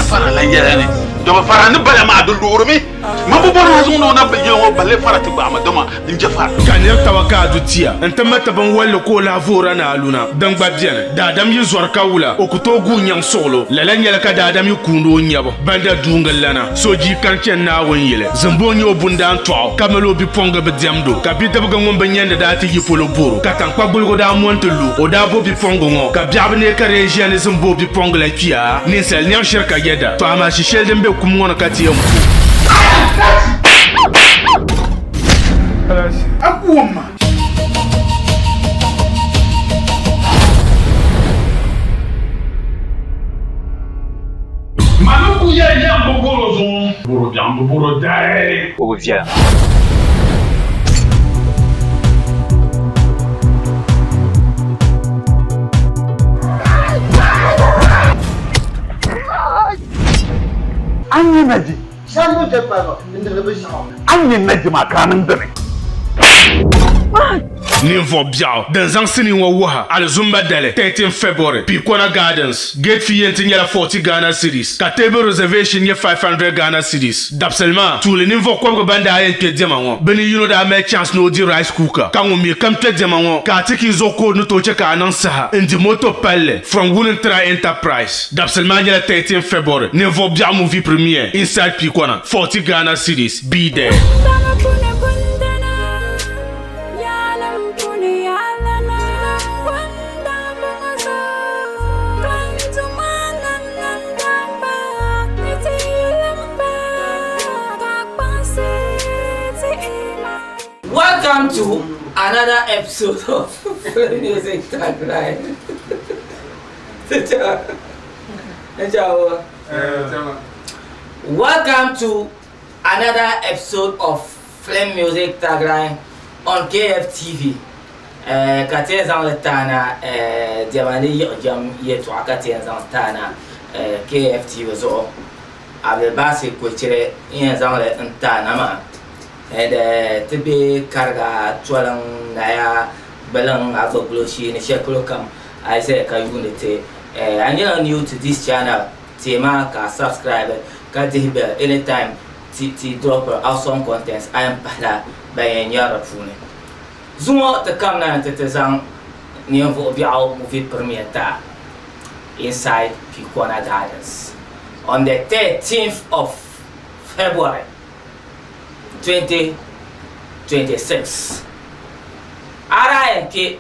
fara la yɛlɛ ni dɔbɔ fara ni bala maa do loori mi ma bɔ bɔra zuŋ na bɛ yɛlɛ ŋɔ balle fara ti gbaama dɔma n jɛ fara ka nir taba ka du tia n ti mati bin walli ko la voora na aluna din gba biɛni daadam yi zɔri ka wula o ku tooi guu nyaŋ suɣulo lala nyɛla ka daadam yi kuundi o nyɛbu banda duungi lana soji kan chɛni naawun yili zimbo nyɛ o bundaan tɔɣu ka mali o bipuɣungi bi diɛmdo ka bidibgi ŋun bi nyɛndi daa ti yi polo boro ka tankpa gbuligo daa monti lu o daa bo bipuɣungi ŋɔ ka biɛɣu bi ne ka ree ʒiya ni zimbo bipuɣungi la kpiya ninsal niɛŋ shiri ka yɛda to amaa shishɛli din be kum ŋɔ ni ka ti yɛn akuwama maluku yɛ bo boro zuŋ boro biɛɣu bo boro dai o bi viɛla Anyi naji. Shambo jeparo. Anyi naji makanin dare. ninvuɣu biɛɣu din zaŋ sini ŋɔ wuha alizumba dali 13 February Pikona Gardens gate fee yɛn ti nyɛla 40 Ghana cedis ka table reservation nyɛ 500 Ghana cedis dabsili maa tuuli ninvuɣu kɔbigu ban daa yɛn kpe diɛma ŋɔ bɛ ni yino daa mali chance ni o di rice cooker ka ŋun mi kam kpe diɛma ŋɔ ka a ti ki zuɣu koodi ni tooi che ka a niŋ saha n di moto palli from Wunintira Enterprise dabsili maa nyɛla 13 February ninvuɣu biɛɣu movie premiere inside Pikona 40 Ghana cedis be there. Welcome to another episode of Music Tagline. Welcome to another episode of Flame Music Tagline on KFTV. Katien zang letana diamani jam yetu katien zang tana KFTV zo. Abel basi kuchire yen zang le ntana ma. Tibi karga tualang naya belang abogloshi ni shekulo kam I say ka unity and you're new to this channel tema ka subscribe ka hit bell anytime ti drop awesome contents I am pala by nyara fune zumo te kam na te zang nivo biao movie premiere ta inside Pikona Gardens on the 13th of February 2026. Ara enke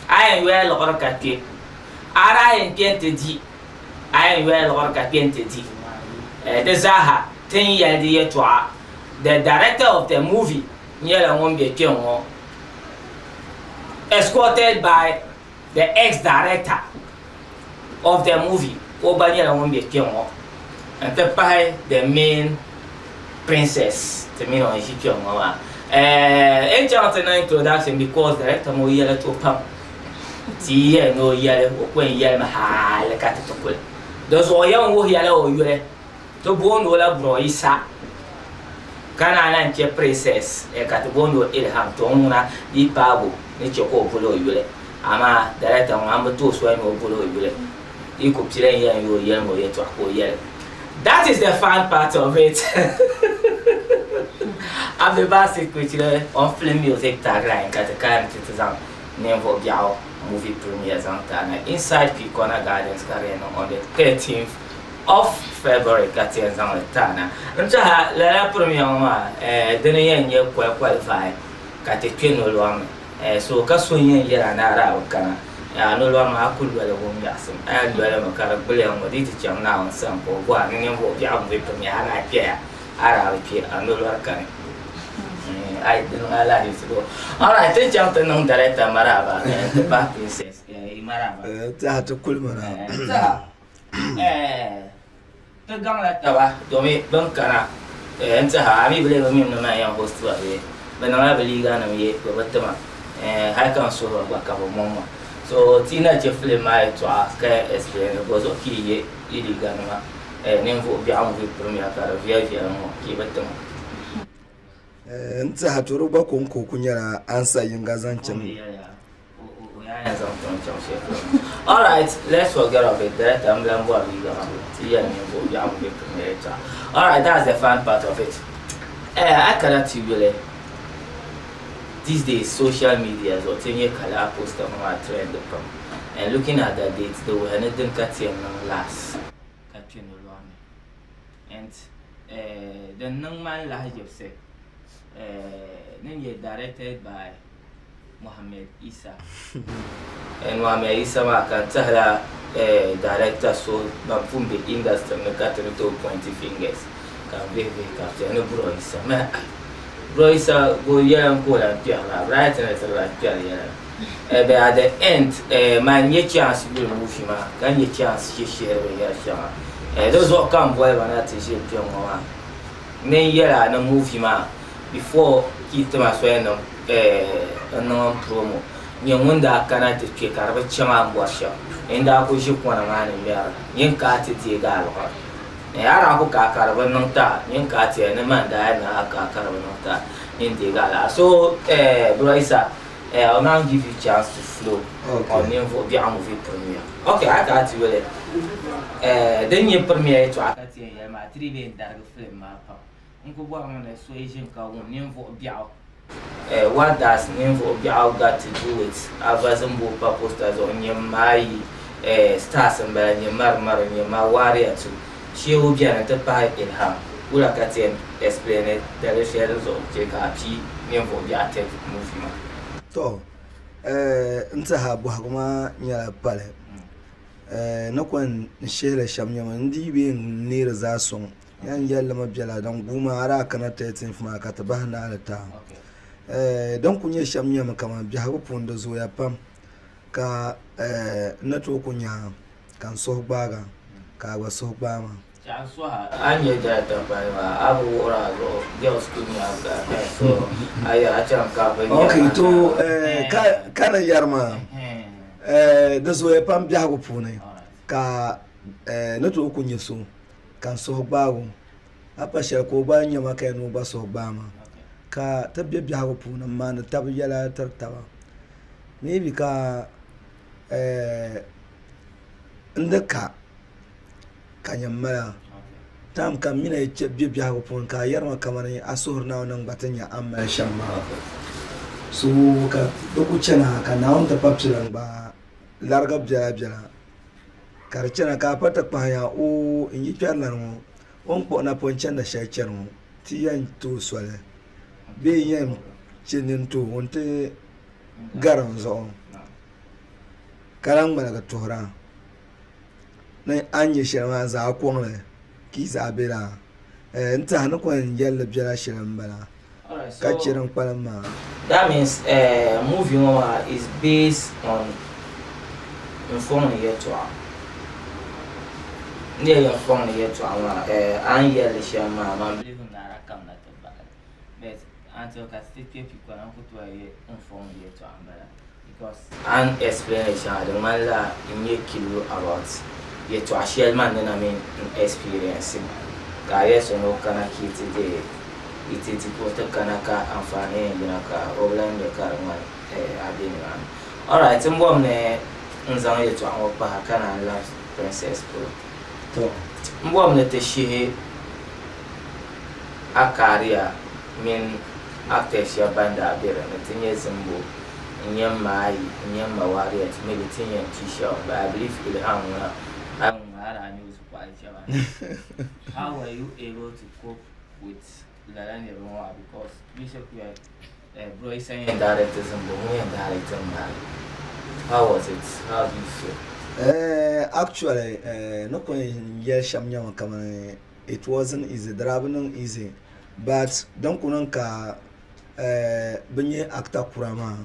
ayen wel orka ke ara enke te di ayen wel orka ke te di de zaha ten yadi yetwa the director of the movie nyela ngombe kenwo escorted by the ex-director of the movie obanyela ngombe kenwo and the main princess to me on hit your mama. Introduction because director mo yellow to pump. See no yellow when yellow ha like at the top. Those all young who yellow you to bone will bro isa. Can I not your princess? A catabono ilham to Mona di Pabo, nature go below you. Ama director number 2 swim or below you. You could play you yellow yet to a yellow. That is the fun part of it. I'm the basic which on Flame Music Tagline at the current citizen name for Biao movie premieres inside Pikona Gardens on the 13th of February. Katien Zangatana. Unja la premiere didn't you qualify Katikino Luam. So Kasuyan Yaranara Kana. No longer could well a woman yasim. And well a carabillion with it young now and some for one name for Biao movie premiere and I care. Arabic and no longer. I don't allow you to go. All right, take out the non director Maraba and the back princess Maraba. That's a cool man. The gun like Tava, Domi Bunkana, and I believe me no man host to a but I believe I'm yet, but I can't show a couple of moments. So Tina Jeffrey might to ask explain the boss of Key Idiganama, a name for Biamu Premier Caravia, keep it to nta haturu ba konko kunyara ansa yinga zancin All right, let's forget of it. That I'm going to all right, that's the fun part of it. I cannot really. These days, social media or 10-year color post on our trend and looking at the dates, they were anything catching last. And the young man last you say, then you're directed by Mohammed Isa. And Mohammed Isa can tell director so from the industry got to 20 fingers. Can be captain no bro Isa. Bro Isa go young cool and piano, right and it's like piano. But at the end, man, your chance will move him. Can your chance share with your shama? Those who come well and that is your young one. Nay, yeah, no move him before keep them as well. A non promo. Young wonder cannot take care of a charm washer. And I push you one man in there. Young cat it, ye gal. Arabuka Caravanota, young cat, and a man died now Caravanota in the gala. So, Broisa, I'll now give you a chance to flow on name for the movie premiere. Okay, I got you. Then you premiere to Akati, my 3-day dark film map. Uncle Woman, a suasion called name for Biao. What does name for Biao got to do with Avazambo posters on your my stars and your marmar and your warrior too? She will be an enterprise in her. Will I can explain it? There is shadows of Jackie, name for the attack movement. To ntaha buhaguma nyala pale nakwan shele shamnyama ndi bi nira za son yan yalla mabjala dan guma ara kana ta tin fuma ka tabahna ala ta dan kunye shamnyama kama bihagu punda zo ya pam ka nato kunya kan so baga ka wa so bama Anya data by Abu Rago, girls could have so I jump up. Okay, to Kana Yarma, this way Pam Biago Pune, Ka Nato Kunyasu, can so bago, Apa shall go by Yamaka and Ubas Obama, Ka Tabi Biago Puna, man, Tabi Yala Tartava. Maybe Ka in the car. Kanyamala tam kamina che bibya ko pon ka yarma kamani asur na nan batanya amma shamma so ka doku chana ka na on ta papsilan ba largab jala karchana ka pata paya o inji charlan mo on po na pon chanda shachar mo tiyan to swale be yem chinin to wonte garan zo karang bala ka tora na anye shirma za kwonle ki za bela nta na kwan yalla bjara shirin bala ka chirin palma. That means movie is based on informing you to near your phone here to our and yell shama man believe that I come not bad but until I still people can put inform you to because an explanation I don't mind in your kilo about yet to a shell man then I mean experiencing yes or no can I keep today it is what the kanaka and fanny yanaka or land the car man I've been around. Alright, I'm going to to our Pahakana love princess pro. I'm going to she a career mean after she abandoned there and 10 years ago. Nyama warrior to maybe 10 years t-shirt, but I believe I'm news quite. How were you able to cope with Lalani Roma? Because Bishop bro is saying directors and director man. How was it? How do you feel? Actually, no point yell shamnyama kama it wasn't easy. Drabnung easy, but don't kunanka benye actor kurama.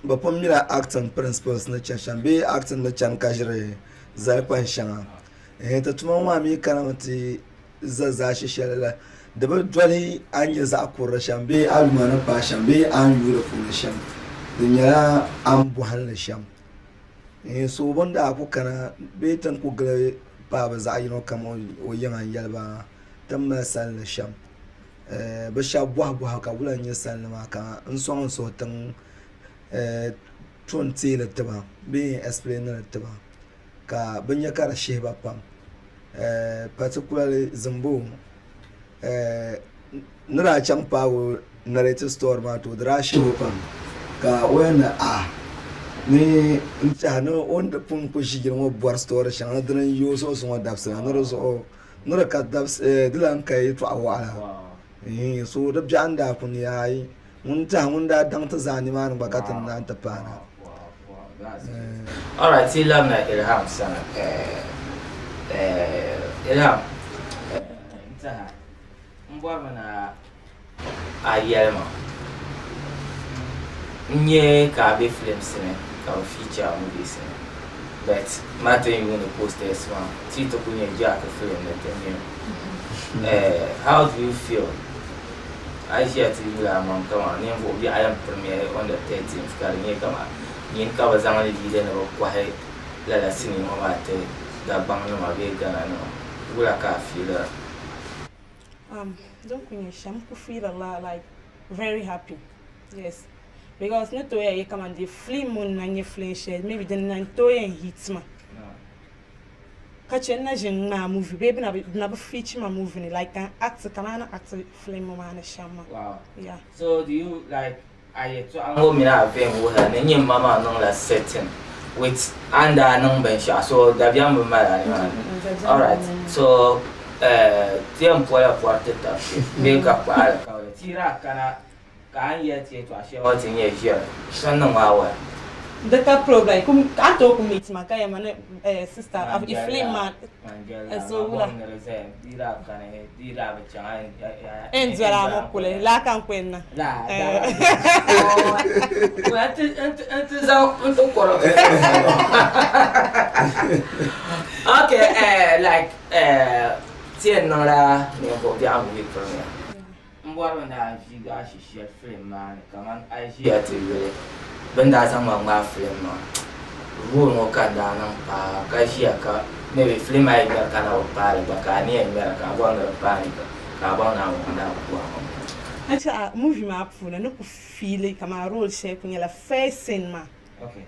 But mira acting principles na chanshan be acting na chan kajre zalpan shanga. Tatuma mami kanamati zazashi shalala. Da ba dwali an yi za ku rashan be almana ba shan be an yura fu rashan dunyara an buhan rashan so banda aku kana be tan ku gare ba ba za yi no kama o yin an yalba tan ma sal rashan ba sha buha buha ka bulan yi sal ma ka in so tan ton teele tiba bee explainer tiba ka binya kara shehba pam particularly Zimbo nira chang pawo narrative store ma to dra shehba pam ka wena ni ntano on da pun ko shigir mo bor store shan dran yo so so dabsa nira so nira ka dabs dilan kai to awala so da janda kun yayi mun da dan ta zani ma ba ka tan nan ta fara all right see love na Ilham sana Ilham nta mbwa mana ayelma nye ka be films ne ka feature movies ne but matter you want to post this one tito kunye jack film na tenye how do you feel I share to you la mam kama ni mbo bi ayam premiere on the 13th ka ni kama ni ka ba zama ni de na ko hay la sini mo mate da bang na ma be gana no wala ka feel don't kunye sham ku feel a lot like very happy yes because not to you come and the film on na film share maybe the nan to hits ma kache na jinna movie baby na feature ma movie ni like an act kana act film ma na shama wow yeah so do you like I to ango mi na vem wo ha na nyem mama no la setting with anda no ben sha so da bia mo ma ni all right so tempo ya porte ta be ka pa ka tira kana kan ye tie to ashe o tinye hia san no wa the problem kum ato kum meet ma kaya man sister of the film man so wala dira kana dira ba changa enzara mo kule la kan kwenna la wa ant za unto koro okay like tien no la ni ko dia mu ko ya mbwa na figa shi film man kaman ai shi ya tele benda sama ma film ma ruo no ka da nan pa ka shi aka maybe film ai ga kana o pare ba ka ni ai ga ka ba na pa ni ka ba na mo da ko acha movie ma pfuna no ku feel kama role shape kunya la face ma okay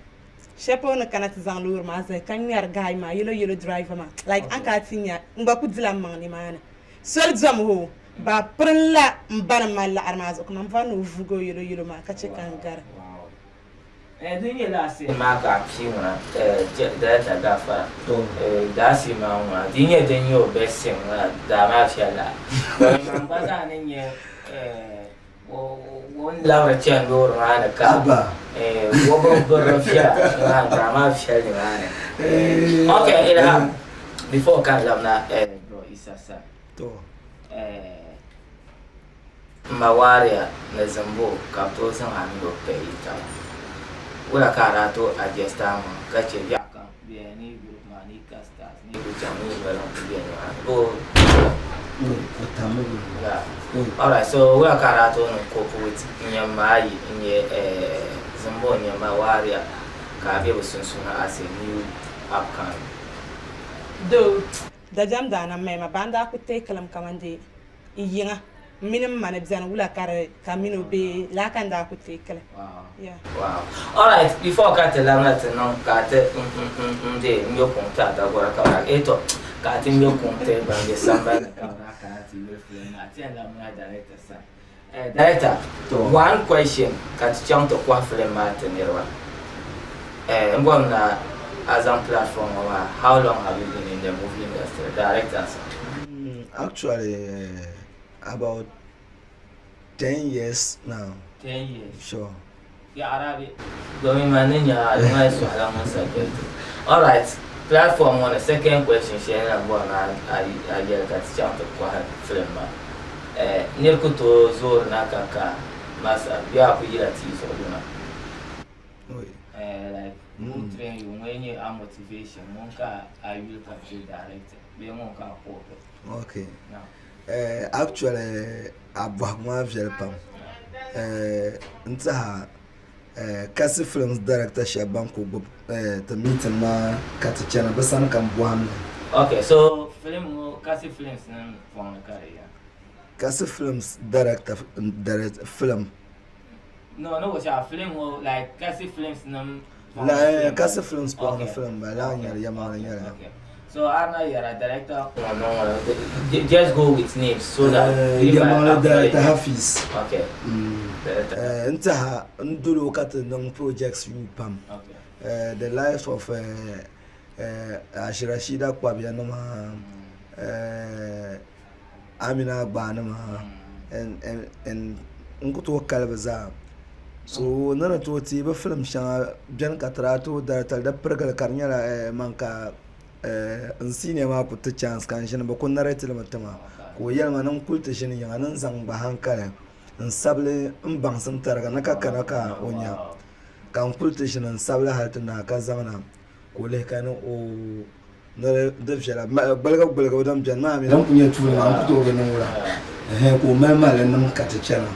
shepo na kana tizanlur ma za kan yar guy ma yellow driver ma like an ka tinya ngba ku dila man ni mana sol zam ho ba prilla mbana mala armazo kuma mfano vugo yellow ma ka che kan gar dunye la se ma ka pi una da gafa da si ma una dinye denyo besin da ma fiala ba za ne nye won laura chan do rana ka wo bo rafia da ma fiala rana okay Ilham before kan lamna bro isasa to mawaria na Zimbo ka to san amigo pe ita wala karato a gesta ma kace ya kan biya ni group ma ni casta ni ku jamu wala ku biya ni tamu yeah alright so wala karato no ko with nyamai nye Zimbo nyama waria ka be busunsuna as a new upcoming do da jam da na me ma banda ku te kalam kamande yinga minim man bizan wala kare kamino be la kan da ku te kala wow yeah wow alright before ka te la na te no ka te nde nyo konta da gora ka eto ka te nyo konta ba de samba ka ka ti will film na te la na director sa director one question ka ti chang to kwa film ma te nerwa mbon na as a platform how long have you been in the movie industry directors actually about 10 years now 10 years sure ya arabi domin manenya alma su alamun sabbin all right platform on the second question share na bo na a get that chance to kwa film ma ne ku to zo na kaka masa biya ku yira ti so duna like mu train you when you are motivation mun ka I will ka direct be mun ka ko okay now actually abahwa pam nta kasi films director shaban ko ta meeting ma ka ta chana basan kan buham okay so film kasi films nan from career kasi films director film No, what's your film or like Cassie films? La Casa Films pour Okay. un film, bah là, il y a marre, il y a. Okay. So Arna, you're a director. Just go with names so that Il y a marre people director are Hafiz. Okay. Director. Intaha, ndulu kat non projects yu pam. Okay. The life of Ashirashida Kwabia nama, Amina Agba nama, and Nkutu Kalbaza. So nana to ti ba film shanga bian katrato director da pergal karnyala manka insine ma ku ta chance kan shin ba kun narrate la matama ko yalma nan kulta shin yan nan zang ba hankala in sable in ban san targa naka kanaka onya kan kulta shin in sable halta na ka zamana ko le kan o na da fshara balga wadam janna mi nan kunya tuna an fito ga nan wura ko mai malan nan ka ta chana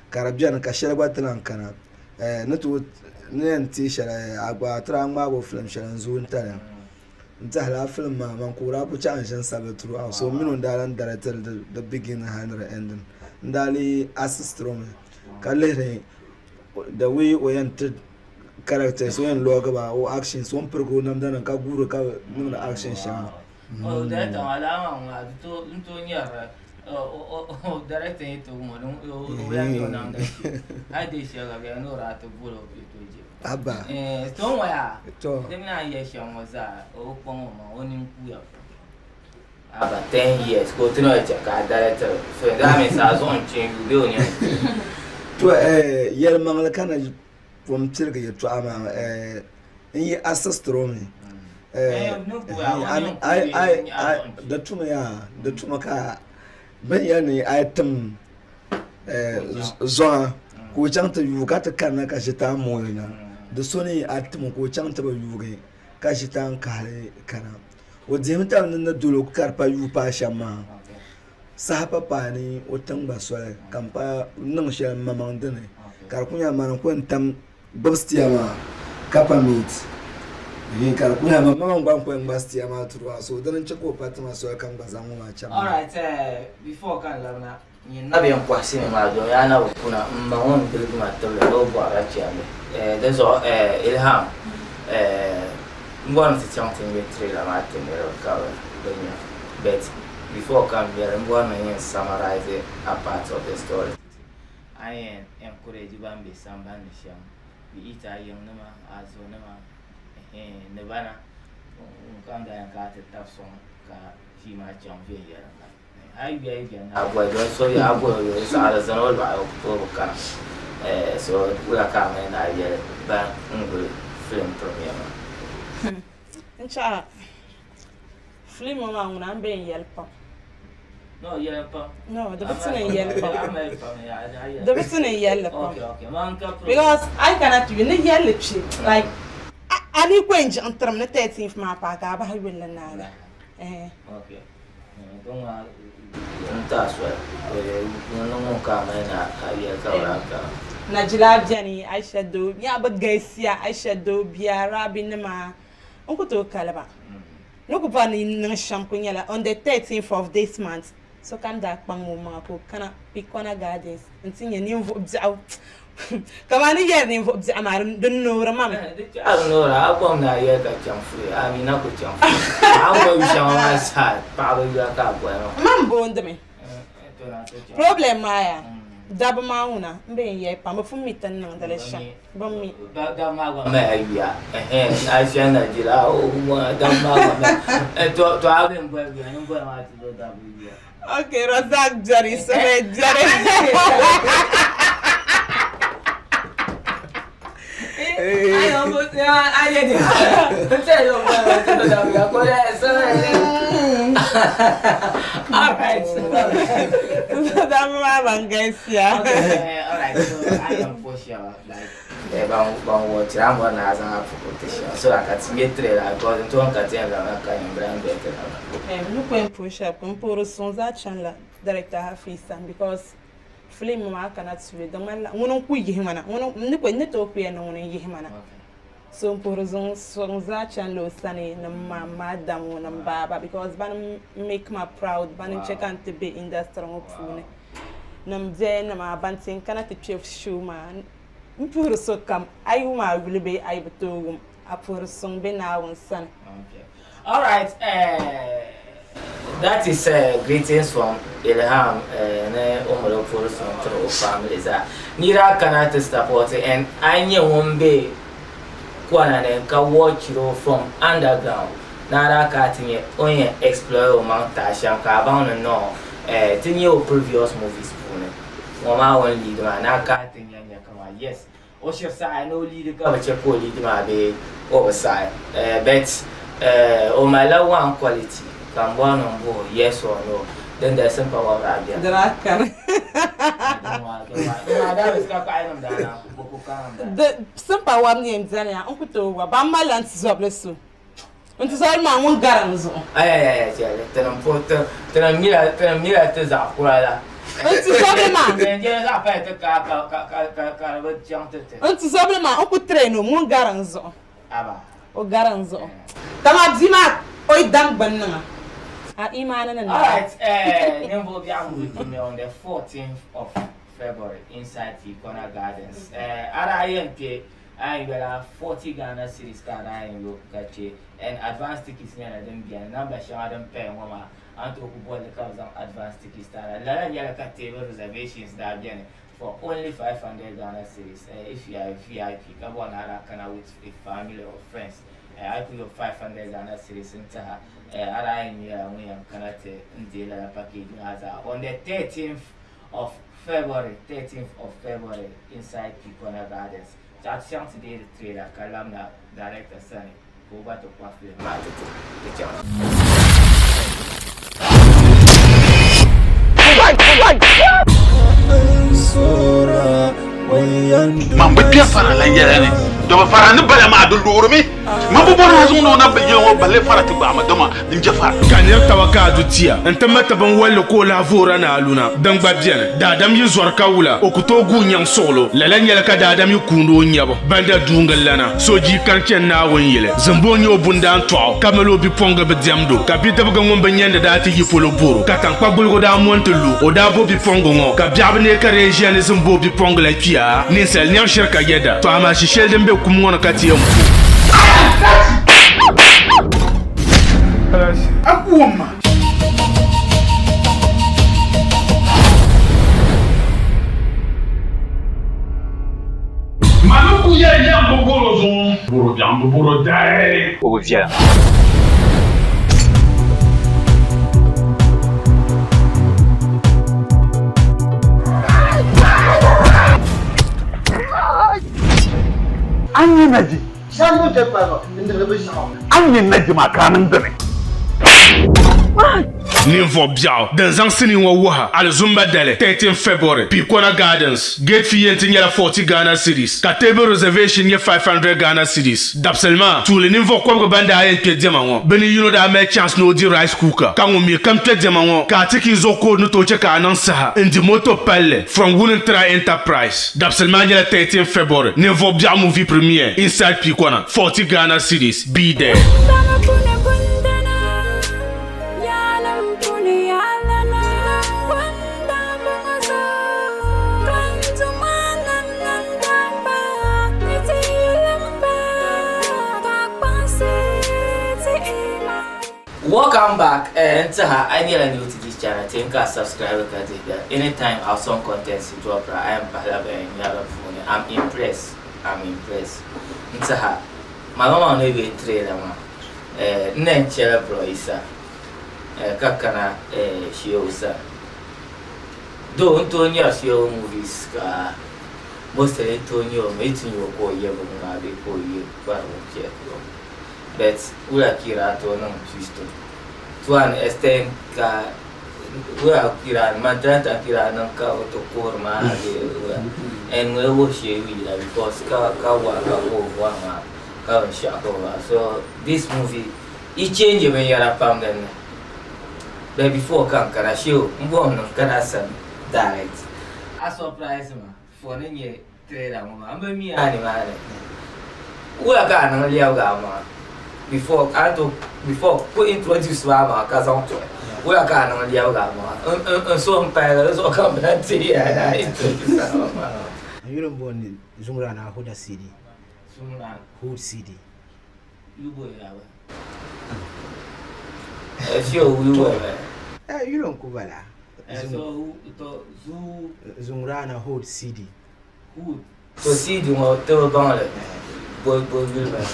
karabian ka shelba tlan kana na to ne anti shara agba tra ngba go film shara nzun tana nta hala film ma man kura bu cha an shan sabe tru so minun dalan director the beginning and the ending ndali assist rom kalle ne the way oriented characters when loga ba o actions one pergo nam dan ka guru ka mun action shan Oh, that alama nga to nyara. Director ito mo nung ulang yun ang ay di siya gabi ano rato bulo ito je. Aba. To mo ya. To. Dem na iya siya mo sa o pang mo oning kuya. Aba 10 years ko tino ya ka director. So da me sa zon change bill ni. To yel mangala kana from tirga ya to ama in yi assist romi. Da tuma ya da tuma ka ban yani item zuwa ko canta yu ka ta kana ka shi ta moyina da so ne item ko canta ba yu ga ka shi ta kare kana o je mutan nan da dole karpa yu pa shama sahapa pa ni o tamba so kampa nan shi mamang dane kar kunya man ko tam babstiya ma kapa meet yin kar kunya mamang ban ko babstiya ma turwa so dan ce ko fatima so kan bazan mu ma cha. All right, before kan lamna na biyan kwasi ne ma do ya na kuna mawon bilgi ma to le go ba ra ci ame da so ilham ngwan si something with trailer ma te ne ka donya bet before kan biya ngwan na yin summarize a part of the story. I encourage bambe samban sham bi ita yin nama azo nama ne bana kan da yan ka ta son ka shi ma champion ya ai biya agwa don so ya agwa yo sa da zanol ba ko kana so kula ka mai na ya ba ngul film premiere inshallah film ma nguna ben yelpa no yelpa no the button yelpa the the button yelpa okay man ka because I cannot even yelp shit like ani kwenje antram na 13th ma pa ka ba wala na okay donc nta so no ka mai na ya ka ranka Najila Jani Aisha do ya ba gaisiya Aisha do biara binma onko to kalaba no ko pa ni nan sham kunyala on the 13th of this month so kan da kpang mo ma ko kana Pikona Gardens ntinye ni mvo bzao kama ni yer ni mvo bzao mar don no ramam no ra abom na ya ka chamfu ami na ko chamfu amo bi shama sa pa ba ya ka ko no mam bo ndeme problem maya daba mauna mbe ye pa mo fumi tan nan dale sha bom mi da ma gwa me ayya na sha na jira o ma da ma gwa to abin bo bi an bo ma ti do da bu ya okay Razak Jari so Jari ayo mo ayo de tell you what to do da bu ya ko so all right daba ma gaisiya okay all right so I am for sure like bang watch I'm gonna as a competition so I can get trailer because to an katia la ka in brand better no point push up pour son za chanla director Hafisan because film ma kana tswe dan mala wonon ku yi himana wonon ni ko ni to ku ya non yi himana so pour son za chanlo sane na mama damu na baba because ban make me proud ban check and to be industry mo fune nam je na ma bantin kana to chef show ma mpuru so kam ayu ma wulbe ay butogum apuru song be na won san. Okay. All right. That is greetings from Ilham and Omolo for some families. Nira cannot support and I knew one be Kwana can watch you from underground. Nara cutting only explore Mount Tasha, Cabana no, ten previous movies. Mama won't lead man, I cutting and yes. Osha, I know lead the cover check lead my be oversight. But my love one quality. Can one on board, yes or no? Then there's some power right there. The simple one named Zania, Uncle to Bamba Land Zoblesu. And to all my one garans. Ay, then I'm put then a mirror to Zakurala. And to Soberman, Then yes, I bet the car jumped it. and to Soberman, Uncle Train, one garanzo. Abba. O garanzo. Tamazima, oi dam banana. Alright, Nimbo Biam with me on the 14th of February inside the Corner Gardens. At IMP, I will 40 Ghana series card I will catch and advanced tickets near them be a number shall them pay woman and to board the cars on advanced tickets that a yellow table reservations that be for only 500 Ghana series. If you are a VIP, come on, I can with a family or friends. I put your 500 Ghana series into her. On the 13th of February inside Kikona Gardens. That's today the trailer, Kalamna director Sunny. Go back to Kwafle Man be pia fara la yelene do ba fara ni bala ma do lurumi man bu bona zo no na be yo balle fara ti ba ma dama din jafa Kanyer tawaka dutia ntamata ban wallo ko la vora na aluna dan gbabien da adam yi zorka wula okuto gu nyang solo lala nyala ka da adam yi kundo nyabo banda dungal lana soji kanken na won yele zambo nyo bunda to kamelo bi ponga be diamdo ka bi dabga ngom be nyanda da ti yi polo buru ka tan kwa bulgo da montelu o da bo bi pongo ngo ka biabne ka region zambo bi ponga la pia ni sel nyam shirka yeda to ama shi shelden be kum ngona ka ti yam akuma Maluku ya yambo boro zon boro jambo boro dai On revient. An yi naji. Shan je fa inda da bishi. An yi naji makanin da ne. Ninvo biao Denzang sini wa waha Al Zumba Dele 13 February Pikona Gardens Gate fee yenti nyala 40 Ghana series Ka table reservation nye 500 Ghana series Dapselma Tule ninvo kwa banda ayen pye diamango Beni you know da ame chance no di rice cooker Kango mi kam pye diamango Ka tiki zoko no toche ka anansaha Indi moto pale From Woolentra Enterprise Dapselma nyala 13 February Ninvo biao movie premiere Inside Pikona 40 Ghana series Be there. Welcome back and I need a new to this channel. Think I subscribe anytime our song contents drop. I am Balaba and Yalafone. I'm impressed. My mama no be trailer ma. Nenchela bro isa. Kakana shiosa. Do Antonio show movies ka. Most Antonio meeting you ko yebo na be ko ye kwa che. But ula kira to no sisto. To an extent ka ula kira madanta kira nan ka to korma and we will share with that because ka wa ka shako. So this movie it change when you are pam then. But before can show mbono kana san direct. A surprise ma for nye trailer mo amba mi ani ma. Ula ka nan liao ga ma. Before put introduce mama kazan to we are kind of so so come that introduce you don't born Zumrana Huda CD. Sumran. Hood CD. You boy yawa. Sio you boy. You don't Kubala. So to zu Zumrana Hood CD. who to see the one to ban le. Boy will ba.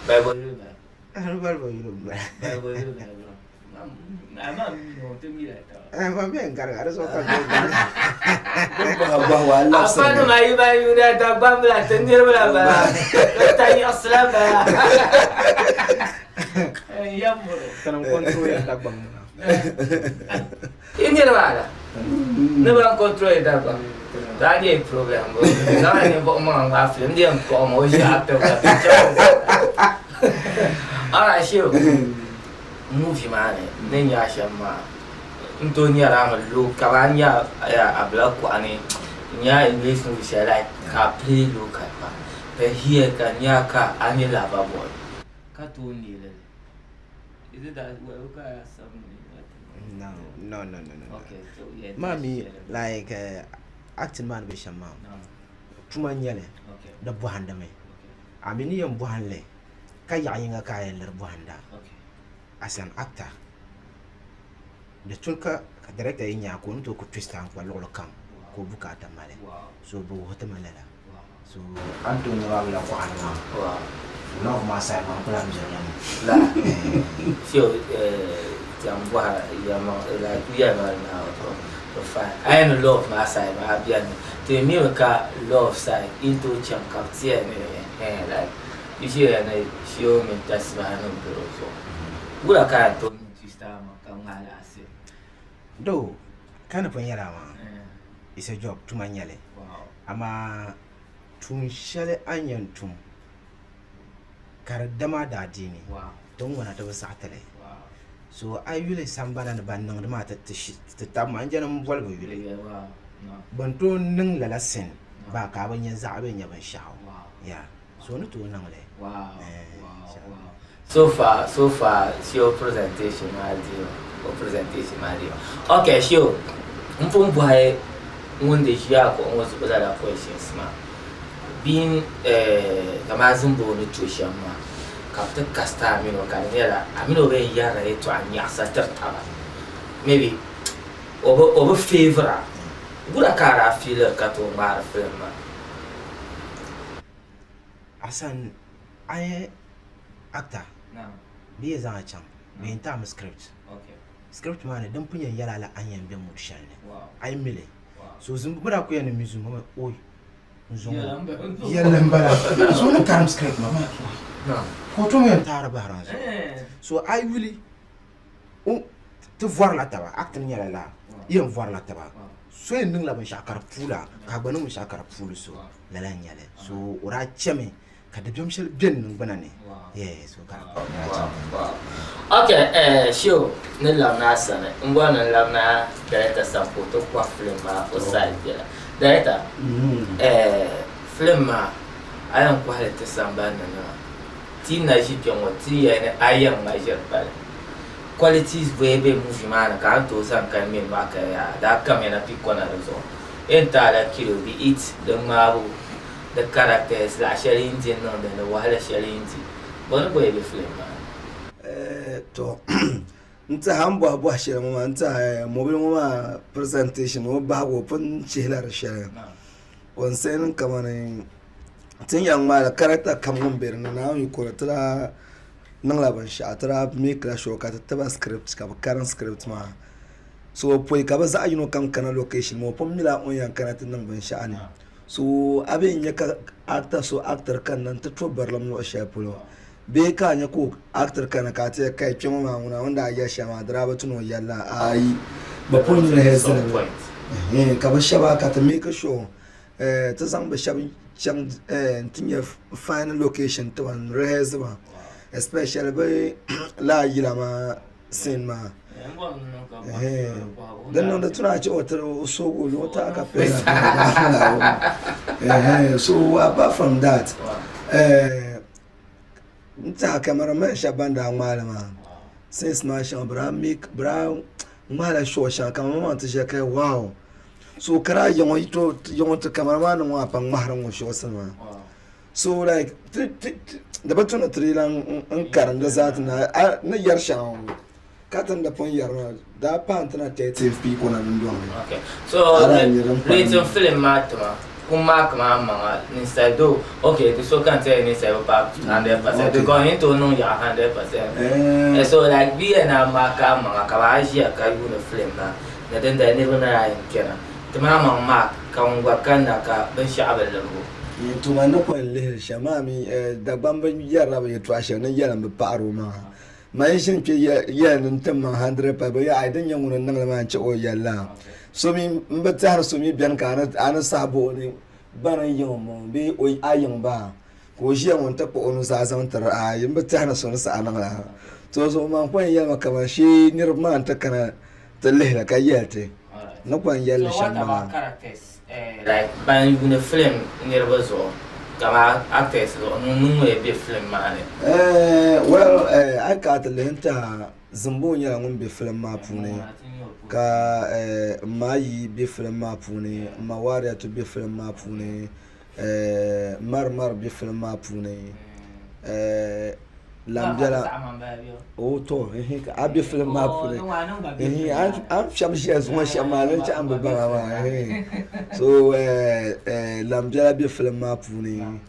Bible will ba. Bible you don't. Bible will ba. Ama mi no to mi la ta. I'm being Gargara so Ba wa Allah Apa tu mai ba yu da ta bam la tenir la ba. Ta ni asla ba. Ya mo. Tanam control tak bang. Ini lah. Ne ba control da ba. Ta ni program. Na ni bo ma nga film dia ko mo ya pe ba. Ara shiu. Movie man ne nya shama. Nto nya ra ma lu ka ba nya abla ko ani nya English movie share like ka play local pa. Pe here ka nya ka ani la ba boy. Ka to ni le. Is it that well ka something? No. Okay, so yeah. Mommy, like acting man be shama. No. Tuma nyale. Okay. Da buhanda me. Okay. Amini yam buhanle. Ka yinga ka ler buhanda. Okay. As an actor. The tulka director inya ko nto ko twist an ko lolo kam ko bukata male. Wow. So bo hota malela. Wow. So Antonio wala ko anma. Wow. No ma sai ma plan jam. La. Sio jam wa ya ma la ku ya ma na to fa. I no love ma sai ma bian. To me ka love sai into cham kaptie like you see na sio me tasba no bro so. Gula ka to twista ma ka ngala ase. Do kana pon yara ma. It's a job tuma nyale. Wow. Ama tun shale anyan tum. Kar dama da dini. Wow. Don wana ta wasa tale. Wow. So I really sambana da ban nan da mata ta tamma an jana mun bolbo yule. Yeah, wow. No. Ban to nin lala sen ba ka ban yan za ban ya ban shawo. Wow. Yeah. So ni to nan le. Wow. Wow. So far, show presentation, Mario. Okay, show. Buy one day here, almost other questions, ma. Being Kamazumbo nutrition, ma. Captain Casta, Canela, over Yara to Anyasa Tertava. Maybe over favor. Good a car, I feel a cat or mar film. Asan I actor. No. Be as a cham. Be in time script. Okay. Script man don't put your yala la anyan be motion. Wow. I mille. Wow. So Zimbabwe ko yan museum oy. Yeah, Yalla so no kam script mama. No. Ko to men tara baran. So I really to voir la taba acte nyala la. Yem voir la taba. So en nung la ban shakar pula ka banu mu shakar pulu so la la nyale. So ora cheme ka de biom shel ben nung banane. Yes, so ka. Okay, show ne lamna sana. Mbona lamna director sample to kwa film ma o side ya. Director. Film ma ayan kwa halitta sambana na. Ti na jipyo mo ti ya ne ayan major pale. Qualities webe movie man ka to san kan me ma ka ya. Da kamera pikko na rezo. Enta la kilo be it the mabu the characters la sharing din no the wahala sharing din. Bona boy be film ma. To nta hambo abu ashira mama nta mobile mama presentation wo ba go pun chihlar shara concern kamane tin yang mala character kamun ber na yi ko tra nan la ban sha tra make la show ka ta script ka karan script ma so poi ka ba za yi no kan kana location mo pom mila on yan kana tin nan ban sha ne so abin ya ka actor kan nan ta to barlam no sha pulo be ka nya ko actor kana ka te kai kimo ma wanda ya shama draba tuno yalla ai ba pon ne hezin ka ba shaba ka ta make show ta san ba shabi cham tinya final location to an rehearse ba especially by la yila ma sin ma dan non da tuna ci wata so go wata aka pela so apart from that nta cameraman shabanda malama since na shan bra make bra mala show shan cameraman ta shekai wow so kara yong to cameraman no apa mahran wo show sama so like da batuna trilan an karanda zat na yar shan katan da pon yar da pant na tetive people na ndo okay so rating film matma kuma kama manga ni style do okay to so kan say ni say ba 100% to go into no ya 100% so like be na maka manga ka ba shi ka yu na film na da dan da ne bana yin kenan tamaman ma kan gwakan da ka ban sha'abar da ko to man ko le shamami da bamban yara ba to ashe nan yara ba faro ma mai shin ke ya nan tamma 100 ba ya aidan yan wannan nan ma ce o yalla so mi mbata har so mi biyan ka ana sabo ne bana yin mo be o ayin ba ko shi yan wanta ko onu sa san tar a yin mbata har so sa anan to so man ko yan maka ba shi nirma ta kana talle da kayyate na kwan yalla shan ma characters like ban you in film nirba zo kama actors zo nun we be film ma ne well I got lenta zumbu nya ngun be film ma pune ka mayi be film ma pune mawari to be film ma pune marmar be film ma pune lamjala o to ka be film ma pune am shamshi as one shamalan cha am ba so lamjala be film ma pune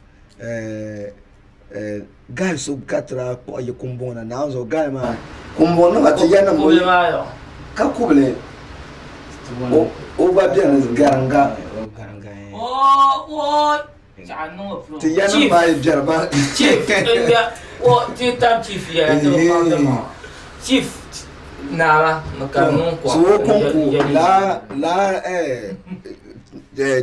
guys so katra ko ye kumbona na zo guy ma kumbona ba ta yana mo ka kuble o ba bien garanga o chanu pro ti yana ba jarba chief ya o ti tam chief ya to ma chief na maka non ko so konku la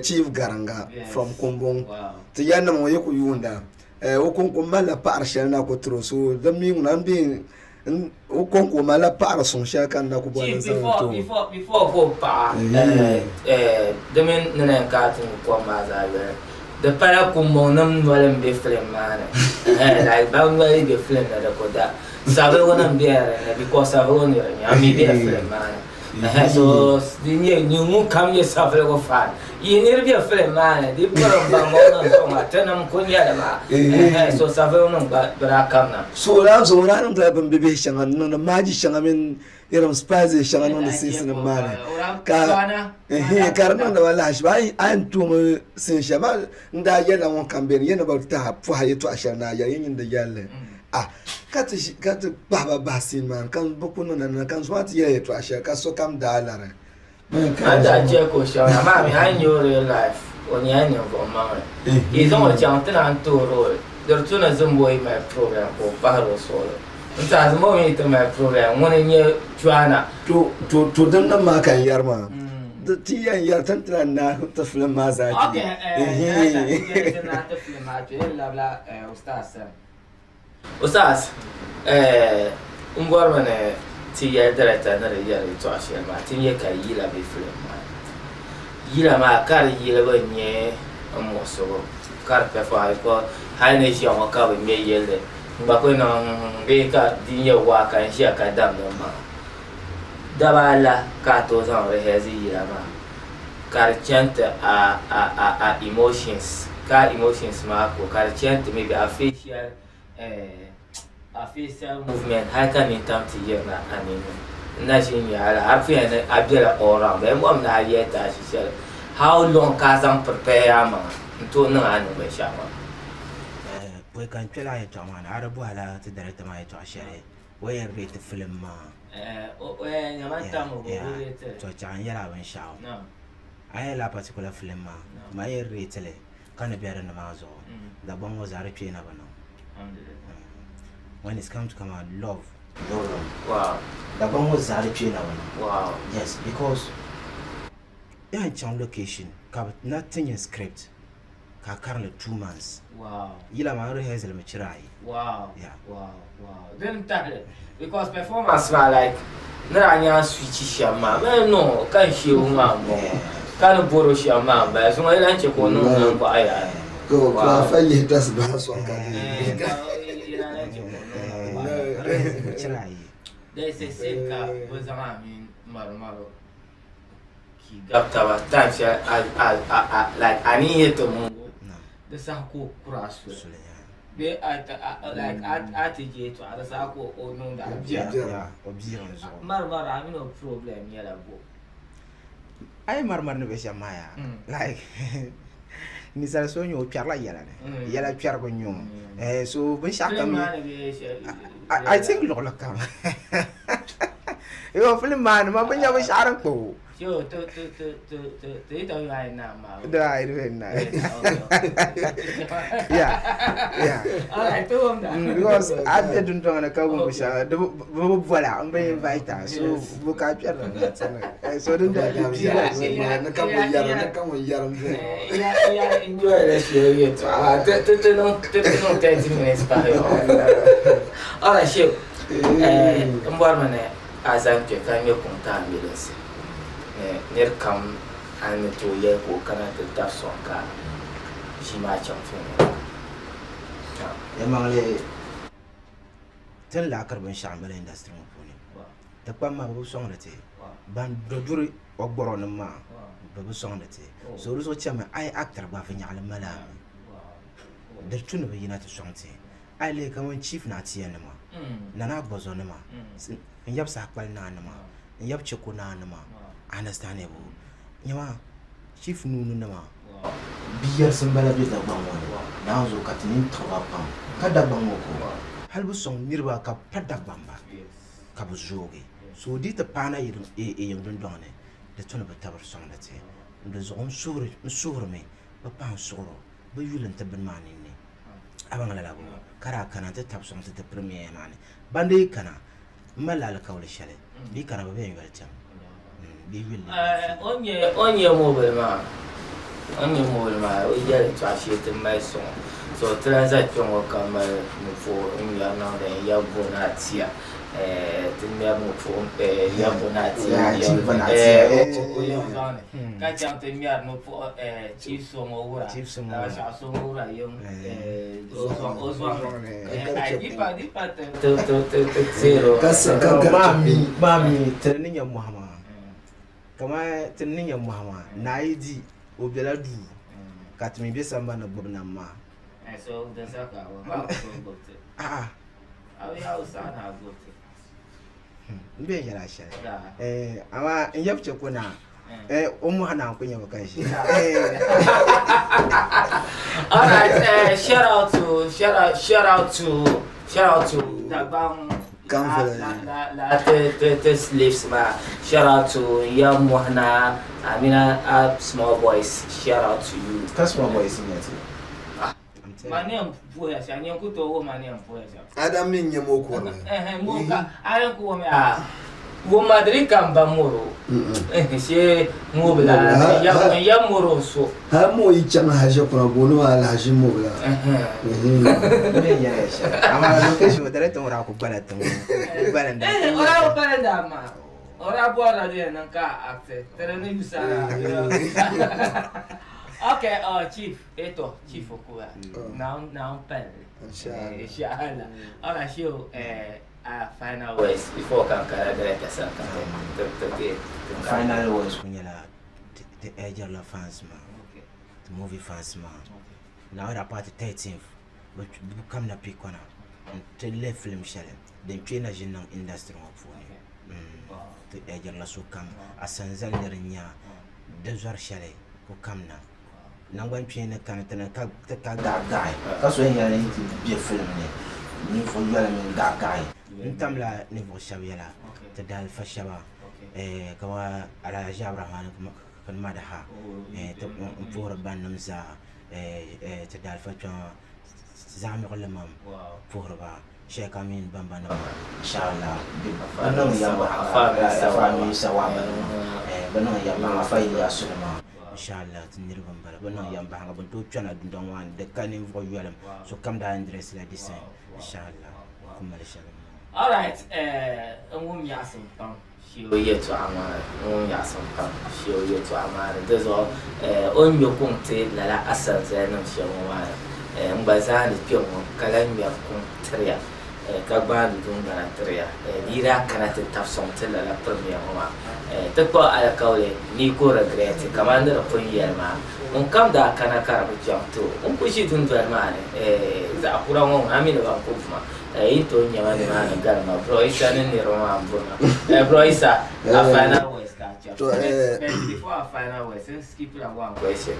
chief garanga from kumbon ti yana mo ye ku yunda o konku mala par shel na ko tro so da mi nan bi o konku mala par son sha kan na ko bo na sa to before go pa de men na ka tin ko ma za de para kumbon nam wala be film mane like ba wala be film na ko da sabe wona mbiere na because sabe wona ya mi be film mane so dinye nyumu kam ye sabe ko fa yinir be film mane di poro ba mo no so ma tanam ko ya da ma so sabe wona ba bra kam na so ran da ban bebe shangan no maji shangamin irin spice shangan no season mane ka karnan da wallahi ba an tumu sin shama nda yana won kamben yana ba ta fu haye to ashana yayin da yalle kata baba basin man kan bokunu nan kan swati ya to ashaka ka so kam da alara ada je ko shawara ma mi an yo real life oni an yo ko ma izon wa chanta nan to ro der tuna zumboy my program ko paro solo nta zumbo mi to my program woni nye juana to dan nan ma kan yarma da tiyan yar tantana na ta film ma za ki na ta film ma je la ustaz ungwar mana tiya director na yar to ashe ma tiya ka yila be film ma yila ma kar yila ba nye mo so kar pe fa ko hai ne shi ma ka ba me yele ba ko na be ka dinya wa kan shi ka dam da ma dabala ka to zan re hezi yila ma kar chanta a emotions ka emotions ma ko kar chanta maybe a facial movement how can it come to you na anime na shin ya har fi na abdela ora be mo na yeta shi how long ka zan prepare ma to na anu be sha ma we kan tela ya tama na arabu ala ta director ma ya to shere we rate film ma we nyamata mo rate to chan yara ban sha no ai la particular film ma ya rate le kana biya na ma zo da ban wa zare pe na bana when it's come to come out love wow the bomb was zari train wow yes because yeah in location nothing in script ka karle 2 months wow yila ma rehearsal me chirai wow yeah wow then table because performance ma like na anya switch shama no kan shi uma mo kan boro shama ba so ila nche ko no ko aya ko fa yi das ba so kan chirai dai sai ka bazama min marmaro gaptaba time shi like ani yeto mungu da sa ko kurasu be at je to ada sa ko onu da ya obzira zo mar amino problem yala bo ay marmar ne be shamaya like ni sal so nyo piarla yala piar ko nyo so ben shaka mi I think lo kam yo film man ma ben ya be sharan ko yo to ito ay na ma da I do na yeah alright to because I didn't know na ka go sha voilà on be invite so bu ka piar na so dun da na ka mo yara ya enjoy the show yet no 30 minutes pa yo alright show mbar mane azan ke kan yo konta ambulance ner kam an to ye ko kana da tafson ka shi ma can fun ya mangle tan la karbon shamala industry mo poni ta kwamma bu songrate ban do duri ogboro na ma bu songrate so ruso chama ai actor ba fa nyala mala da tunu be yina ta sonte ai le kaman chief na tiya na ma nana bozo na ma yab sa kwal na ma yab cheko na ma understandable nyama chief nunu na ma biyar sun bala bi da bango na zo ka tinin toba pam kada bango ko halbu song nirba ka pada bamba ka bu joge so di ta pana yidin yung dun done da tuna ba tabar song da te da zo on sure me ba pan soro ba yulin ta bin mani ne abang la labo kara kana ta tab song ta premier mani bande kana malala kawle shale bi kana ba be yul tam onye mobile ma o ya to ashe tin mai so transaction o kamar mu fo in ya na da ya bonatia tin ya mu fo ya bonatia ka cha tin ya no fo chief so mo wura na sha so mo wura yung o di pa to zero mami training ya muhammad kama tinin ya muhammad naidi obeladu katmi be samba na gbobna ma so da saka wa ba ko gote awi hausa na gote mbe yara sha ama nyapche kuna omu hana kunya bakashi all right shout out to Dagbang the slaves ma. Shout out to young Mohana, Amina, small boys. Shout out to you. That's small boys in it. My name Poya, and you could go my name Poya. Adam min yamoko. Moka, I don't go me. Go Madrid can Bamoro. She mobile, young Moroso. How more each other has your problem? I'll have you mobile. I'm a location with the rest of our Balaton. Ora buona dia nanka akte. Terene bisa. Okay, chief, chief okuwa. Now pen. Inshallah. Ora show final words before kankara direct asan kan. Final words kunyala the age of fans man. The movie fans man. Now that part 13th, but come na pick one. The left film shell. Then train a general industry for you. The age of la so come a sanzal nya desert shell who come now. Now when train a canton guy. That's when you're into be a film. You for you and that guy. Ntamla niveau shabela te dal fashaba kawa ala jabra han kan madaha te pour banam za te dal facha zami lemam pour ba Sheikh Amin bambana inshallah banon ya afami sawaba banon ya ma fay ya sulma inshallah tinir bambara banon ya banga buntu chana dundon wan de kanim vo yulam so kam da adresse la design inshallah kuma inshallah. All right, yasam pam. Shio yetu amara. Yasam pam. Shio yetu amara. That's all. On yo konte la asal zena shio amara. Mbazani pio kalam ya konteria. Kagban Dunga Tria, Nira cannot have something like a premier homa. The poor Alcaule, Nico regret, commander of Puyama, come da Kanakara with Jump too. Push it into a man, the Apura, I mean about Puma. Into Yaman and Garma, Broisa and Roman Bruna. Broisa, a final was catch. Before a final was, skip one question.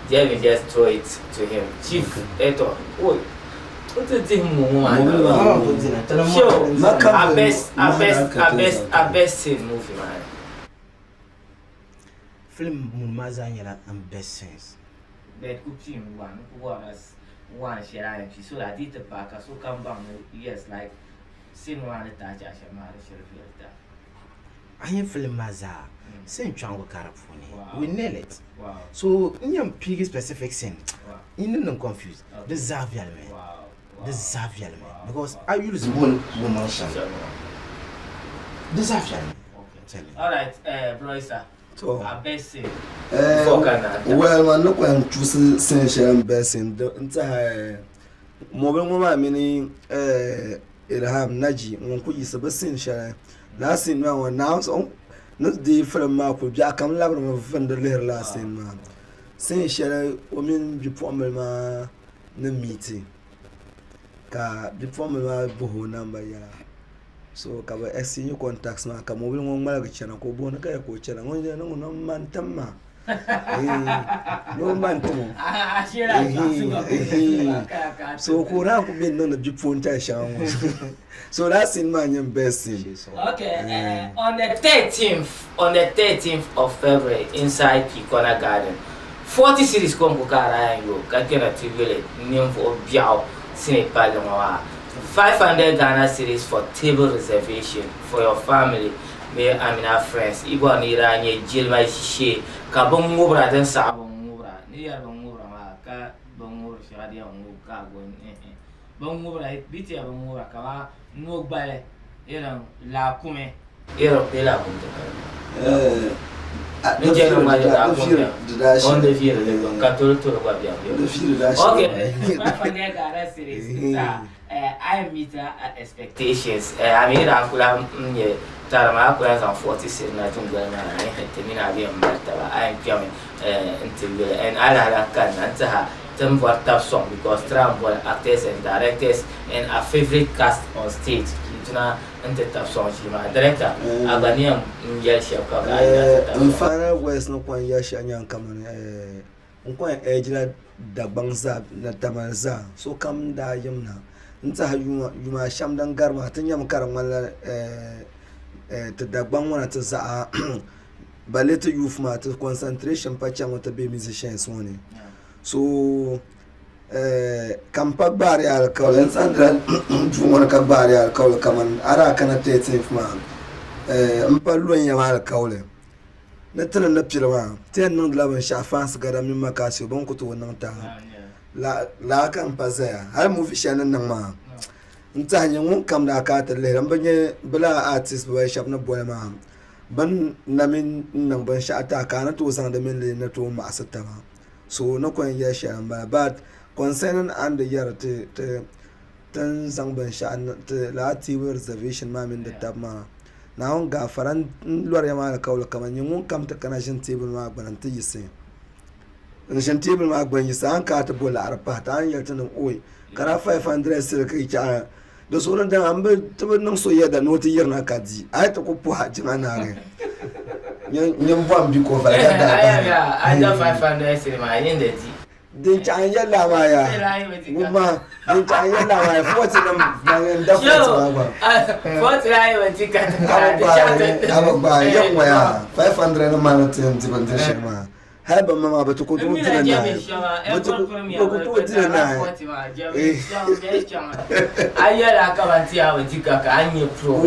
Jamie just throw it to him. Chief Eto, oh, what is it? Sure, a best scene movie, man. Film Mumazanya and best sense. That could seem one share and she so I did the back, so come down, yes, like scene one attach as your mother should have that. I am film Maza, same Chango Carafuni. We nail it. Wow. So, in your pig specific scene, you don't confuse the Zavial man. Wow. The Zavial man. Because I use one woman. The Zavial man. Alright, Broisa. So, a best scene. well, man, look when choose Saint best in the entire mobile woman meaning Ilham Naji, one could use a best in share. Last in one now, so not the from Mark with Jack and Labram of the little last in man. Saint share women before me, the meeting. Before me, boho number, yeah. So, cover SC new contacts, man, come over on Margaret and go born a coach and no man tamma. No man to so, who have been on the deep phone station. So, that's in my best scene. Okay, on the 13th of February, inside Picona Garden, 40 series come Kukara and you, Kakena TV, name for Biao, Sine Paloma. 500 Ghana cedis for table reservation for your family. May Amina friends. Ibo nira nye jilma she. Ka bongubra den sa bongubra. Niya bongubra ma ka bongubra shadi ka gon. Bongubra biti bongubra ka no bale. Ira la kume. Ira pela bunta. On the field, okay, 500 Ghana cedis. I meet expectations. I mean, I could have Tarama 40 cents. I think I am coming until and I can answer her. Them for top song because Trump were actors and directors and a favorite cast on stage. And the top song, she my director. Albanian Yelshia. Final West no point Yasha Yan coming. Unquite Ejla Dabanza, Natamanza. So come da yumna. Nta yuma shamdan garba tun yam karamala to dagban wana to za ballet to youth ma to concentration pa chama to be musicians one so kampa bari al kawlen sandra jumona ka bari al kawl kaman ara kana tetin ma mpallo yam al kawle natana napilwa ten non laban shafans gara min makasi bon ko to wannan ta la kan pazaya har mu fi shanan nan ma ntanya ngun kam da ka ta le banye bla artist boy shop na boy ma ban namin nan ban sha ta ka na to san da min le na to ma asata ma so na kon ya sha ba but concerning and the year te tan zang ban sha te la ti reservation ma min da tab ma na on ga faran lor ya ma ka wala kaman ngun kam ta kana shin table ma ban ta yise shan table ma ban yisa an ka ta bola arfa ta an yarta nan oi kara 500 sai kai ta da sauran da an bai tabar nan soyayya da noti yar na kaji ai ta ko puha jin ana ne yan bam bi ko fa da ai da 500 sai ma yin da ji din ta an yalla ma ya kuma din ta an yalla ma ya foti nan ban da foti ba foti ai wanti ka ta ba yan waya 500 na ma na tin ban da shi ma haba mama ba ta kudu tuna na ba ta kudu tuna na ayala ka banti ya wajika ka anye pro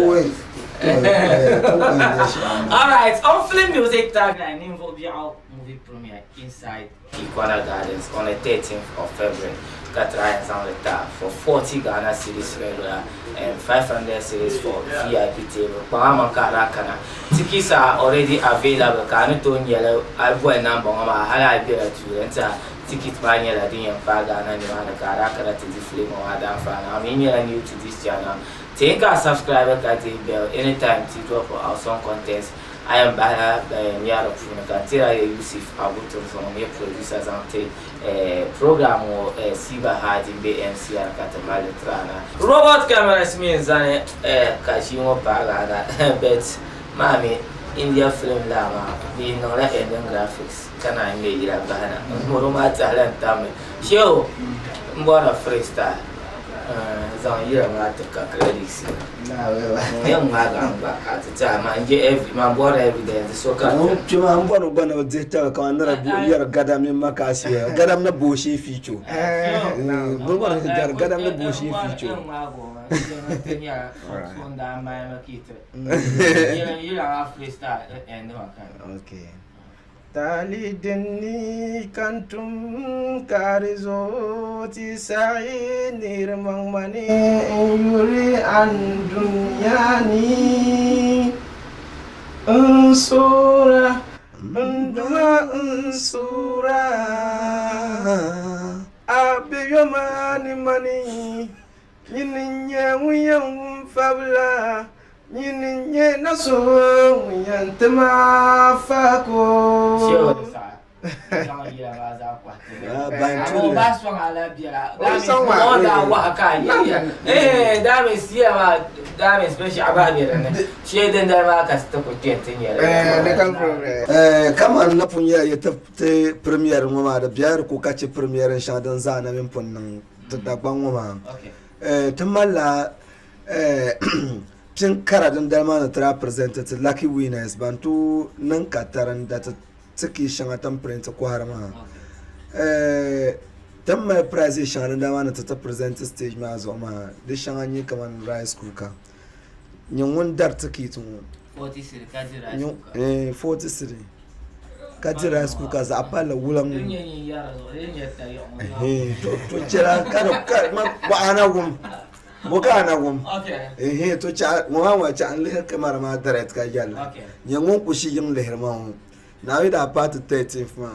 all right on Film Music tagline involve your movie premiere inside Iguana Gardens on the 13th of February. Katrai and for 40 Ghana cedis regular and 500 cedis for VIP table. Bahama Karakana. Tickets are already available. Kanuton yellow. I bought a number. I had a beer to enter ticket ba nyɛla din yɛn pa Ghana nimaani ka a daa kana ti di film maa daa faana a mi nyɛla new to this channel ti ka subscribe ka ti bell anytime ti drop awesome contents I am Bala Nyara Puna Tira Yusuf Abutur from your producers and program or Siba Hadi BMC and Katamale Trana. Robot cameras means Kashimo Pagana, but Mami, India Film Lama, being on the ending graphics. Can I make it a banner? Moroma talent, Tammy. Show what a freestyle. Zan yira ma ta credits na yan ma ga at the time and every man bought evidence so ka tuma an bano bana zeta ka andara yar gadam ne makasi gadam na boshi ficho bana gadam na boshi ficho ma go tenya on da mai makita yira freestyle and okay talidni kantum karizo ti sa'i nirmang mani yuri an dunyani unsura unsura abiyo mani yininye wiyam fabla Nye naso yantema fako. Sure, kama na punya ya tafte premier mama da biyar ko kace premier shadan zana min funnan tadagban mama tamalla Pin karadin dama na tra presented lucky winners bantu nan kataran da ta tsiki shanga tan print ko harama tamma prize shanga dama na ta present stage ma zo ma da shanga ni kaman rice cooker nyin won dar tsiki tun 40 kaji rice cooker 40 kaji rice cooker za apala wulan to jira kada ma ba ana gum Boka na gum. Okay. To cha mo cha an le kamar ma direct ka yalla. Nyangon ku shi yin lehir ma. Na wi da part 13th ma.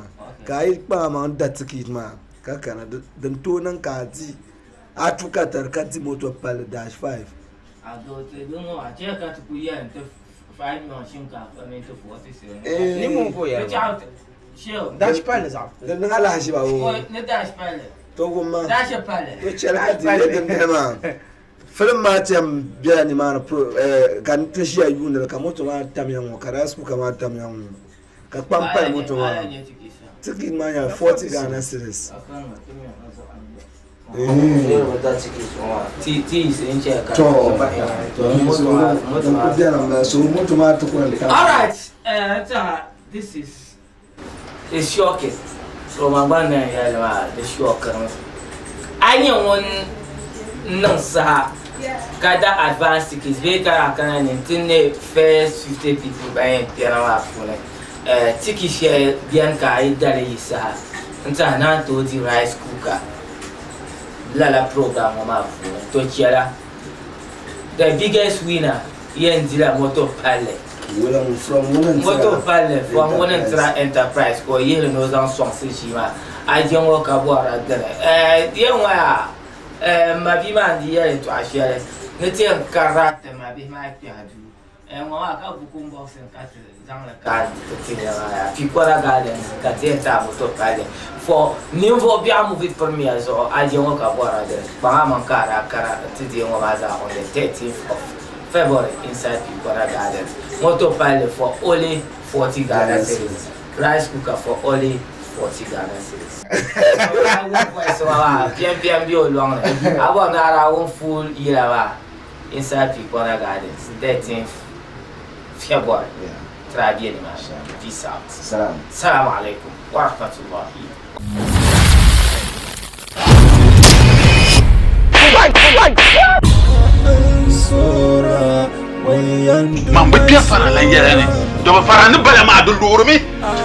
Kai pa ma da ticket ma. Ka kana dan to nan ka ji. Atuka tar ka ji moto pal dash 5. A do te do no a che ka tu yan te 5 no shin ka fa me to 47. Ni mo ko ya. Show. Dash pale za. Dan ngala shi ba wo. Ne dash pale. To gumma. Dash pale. To chela ka ji dan ma. Film matem biya ni mana kan tashi ayuna ka moto ma tamyan karas ku kama tamyan ka pampa moto ma tiki ma ya 40 Ghana cedis Alright, this is shocking. So my man the shocker. I know one no sa kada advance tickets be kara kana nintine first 50 people by piano afune ticket share bian ka idare isa nta na to di rice cooker la program ma afune to chiara the biggest winner yen dila moto pale from moto pale from one enterprise ko yele no zan son sishima ajen wo ka bo ara dere yen wa ma bi man di ya to ashere ne te karate ma bi ma ti adu wa ka bu kun box ka te zang la ka te ya Piquara Gardens ka te ta moto pale for niveau bien movie premier so aje wo ka bo ara de ba man kara ti di wo baza on the 13th of February inside Piquara Gardens moto pale for only 40 Ghana cedis rice cooker for only 40 Ghana cedis. I won't voice our PMB long. I want our own full year inside Piquara Gardens, 13th February. Try again, peace out. Salam alaikum wa rahmatullahi. Man be fara la yere ne do fara ne bala ma do lurumi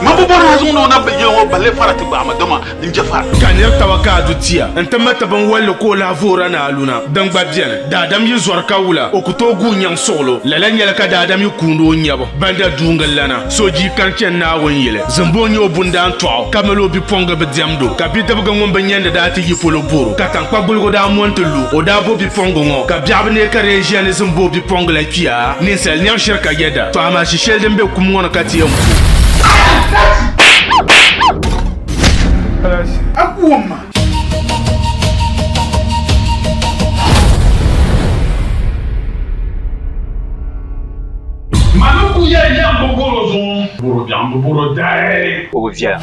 ma bu bona zung no na yilo ngo balle farati ba ma dama din jafa Kanir tawaka dutia enta mataban wale ko la vora na aluna dangba bien dadam yi zorka wula okuto gu nyang solo lala nyala ka dadam yi kundo nyabo banda dungal lana soji kanchen na won yele zambo nyo bunda to kamelo bi ponga be diamdo ka bi dabga ngom be nyande dati yi polo boro ka tan kwa gulgo da montelu o da bo bi pongo ngo ka biabne ka region zambo bi ponga la pia ni sel nyang shirka yeda to ama shi shelde be kum ngona katiyam akuoma Maluku ya mbogoro zon boro jambo boro dai o via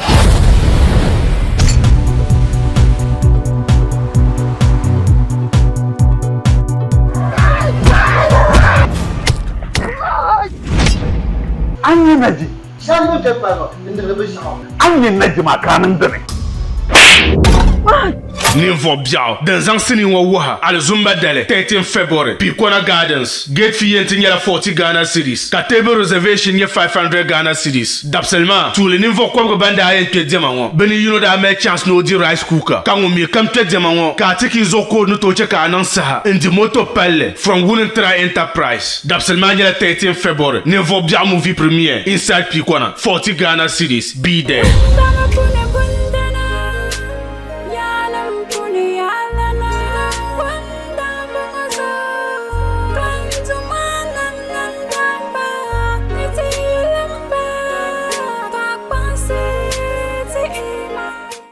An yi naji. Shagun ta fara inda na bi shawo. An yi naji makanin da ne. Ninfo biao den zang sini wa waha al zumba dele 13 February Pikona Gardens gate fee yenti nyala 40 Ghana cedis ka table reservation ye 500 Ghana cedis d'absellement tous les ninfo kwa banda ayen pe diamant beni you know da me chance no di rice cooker kan o mi kam pe diamant ka tiki zoko no to che ka nan sa indi moto palle from Wunentra Enterprise d'absellement nyala 13 February ninfo biao movie premiere inside Pikona 40 Ghana cedis be there.